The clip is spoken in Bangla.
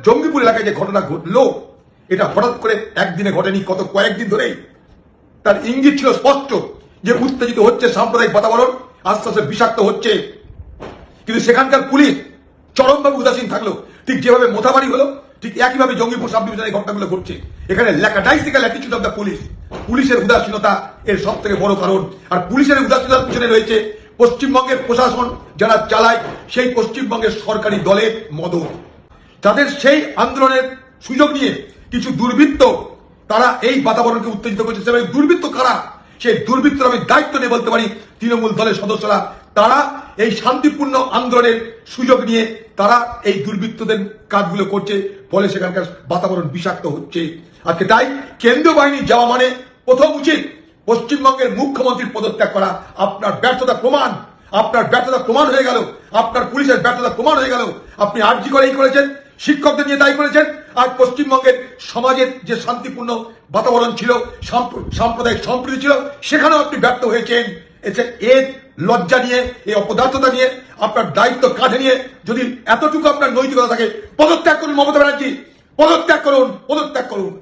জঙ্গিপুর এলাকায় যে ঘটনা ঘটলো, এটা হঠাৎ করে একদিনে ঘটেনি, কত কয়েকদিন ধরেই তার ইঙ্গিত ছিল স্পষ্ট যে উত্তেজিত হচ্ছে সাম্প্রদায়িক বাতাবরণ, আস্তে আস্তে বিষাক্ত হচ্ছে। কিন্তু সেখানকার পুলিশ চরমভাবে উদাসীন থাকলো। ঠিক যেভাবে মোথাবাড়ি হলো, ঠিক একইভাবে জঙ্গিপুর সাব ডিভিশনে ঘটনাগুলো ঘটছে। এখানে ল্যাকাডাইসিক্যাল অ্যাটিটিউড অফ দ্য পুলিশের উদাসীনতা এর সব থেকে বড় কারণ। আর পুলিশের উদাসীনতার পিছনে রয়েছে পশ্চিমবঙ্গের প্রশাসন যারা চালায়, সেই পশ্চিমবঙ্গের সরকারি দলের মদত। তাদের সেই আন্দোলনের সুযোগ নিয়ে কিছু দুর্বৃত্ত তারা এই বাতাবরণকে উত্তেজিত করছে। দুর্বৃত্ত কারা? সেই দুর্বৃত্তর আমি দায়িত্ব নিয়ে বলতে পারি, তৃণমূল দলের সদস্যরা। তারা এই শান্তিপূর্ণ আন্দোলনের সুযোগ নিয়ে তারা এই দুর্বৃত্তদের কাজগুলো করছে, ফলে সেখানকার বাতাবরণ বিষাক্ত হচ্ছে। আজকে তাই কেন্দ্রীয় বাহিনী যাওয়া মানে প্রথম উচিত পশ্চিমবঙ্গের মুখ্যমন্ত্রীর পদত্যাগ করা। আপনার ব্যর্থতা প্রমাণ হয়ে গেল, আপনার পুলিশের ব্যর্থতা প্রমাণ হয়ে গেল। আপনি আরজি করেই করেছেন, শিক্ষকদের নিয়ে তাই করেছেন। আজ পশ্চিমবঙ্গের সমাজের যে শান্তিপূর্ণ বাতাবরণ ছিল, সাম্প্রদায়িক সম্প্রীতি ছিল, সেখানেও আপনি ব্যর্থ হয়েছেন। এর লজ্জা নিয়ে, এই অপদার্থতা নিয়ে, আপনার দায়িত্ব কাঁধে নিয়ে যদি এতটুকু আপনার নৈতিকতা থাকে, পদত্যাগ করুন মমতা ব্যানার্জি, পদত্যাগ করুন।